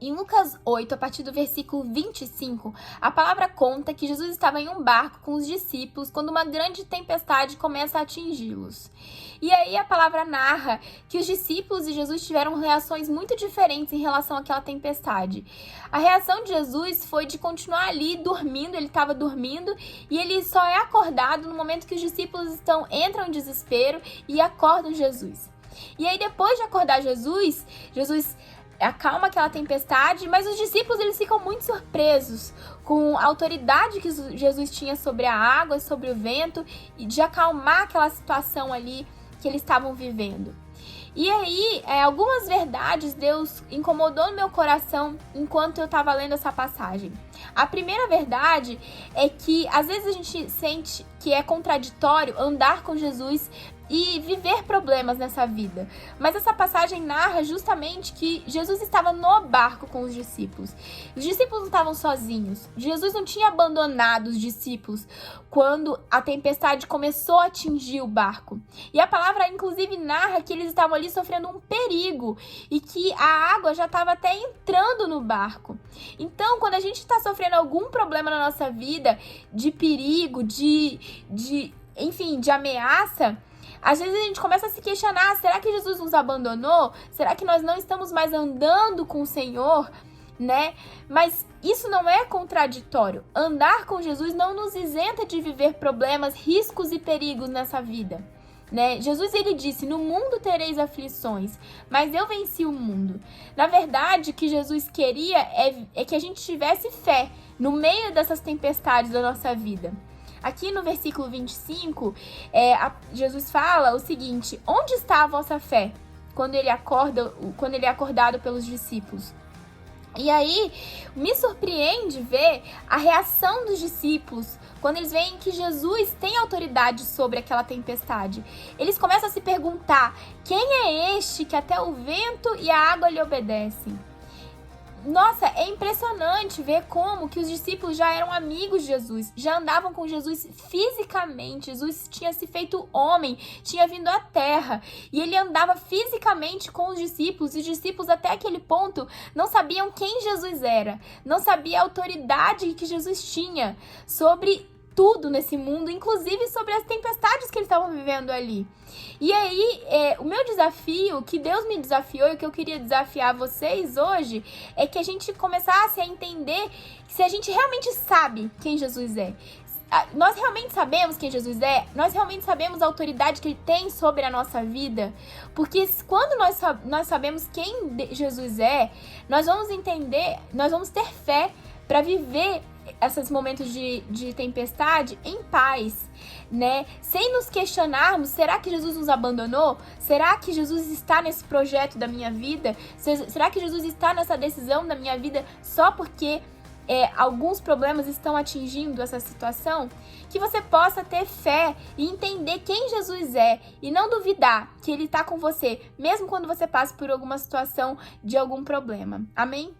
Em Lucas 8, a partir do versículo 25, a palavra conta que Jesus estava em um barco com os discípulos quando uma grande tempestade começa a atingi-los. E aí a palavra narra que os discípulos e Jesus tiveram reações muito diferentes em relação àquela tempestade. A reação de Jesus foi de continuar ali dormindo, ele estava dormindo, e ele só é acordado no momento que os discípulos entram em desespero e acordam Jesus. E aí depois de acordar Jesus acalma aquela tempestade, mas os discípulos eles ficam muito surpresos com a autoridade que Jesus tinha sobre a água, sobre o vento, e de acalmar aquela situação ali que eles estavam vivendo. E aí, algumas verdades Deus incomodou no meu coração enquanto eu estava lendo essa passagem. A primeira verdade é que às vezes a gente sente que é contraditório andar com Jesus e viver problemas nessa vida. Mas essa passagem narra justamente que Jesus estava no barco com os discípulos. Os discípulos não estavam sozinhos. Jesus não tinha abandonado os discípulos quando a tempestade começou a atingir o barco. E a palavra, inclusive, narra que eles estavam ali sofrendo um perigo e que a água já estava até entrando no barco. Então, quando a gente está sofrendo algum problema na nossa vida, de perigo, de ameaça, às vezes a gente começa a se questionar, será que Jesus nos abandonou? Será que nós não estamos mais andando com o Senhor? Né? Mas isso não é contraditório. Andar com Jesus não nos isenta de viver problemas, riscos e perigos nessa vida. Né? Jesus ele disse, no mundo tereis aflições, mas eu venci o mundo. Na verdade, o que Jesus queria é que a gente tivesse fé no meio dessas tempestades da nossa vida. Aqui no versículo 25, Jesus fala o seguinte: onde está a vossa fé? Quando ele é acordado pelos discípulos. E aí, me surpreende ver a reação dos discípulos quando eles veem que Jesus tem autoridade sobre aquela tempestade. Eles começam a se perguntar, quem é este que até o vento e a água lhe obedecem? Nossa, é impressionante ver como que os discípulos já eram amigos de Jesus, já andavam com Jesus fisicamente. Jesus tinha se feito homem, tinha vindo à terra e ele andava fisicamente com os discípulos. E os discípulos até aquele ponto não sabiam quem Jesus era, não sabiam a autoridade que Jesus tinha sobre tudo nesse mundo, inclusive sobre as tempestades que eles estavam vivendo ali. E aí, o meu desafio, que Deus me desafiou e o que eu queria desafiar vocês hoje, é que a gente começasse a entender se a gente realmente sabe quem Jesus é. Nós realmente sabemos quem Jesus é? Nós realmente sabemos a autoridade que ele tem sobre a nossa vida? Porque quando nós sabemos quem Jesus é, nós vamos entender, nós vamos ter fé para viver esses momentos de tempestade em paz, né? Sem nos questionarmos, será que Jesus nos abandonou? Será que Jesus está nesse projeto da minha vida? Será que Jesus está nessa decisão da minha vida só porque alguns problemas estão atingindo essa situação? Que você possa ter fé e entender quem Jesus é e não duvidar que ele está com você, mesmo quando você passa por alguma situação de algum problema. Amém?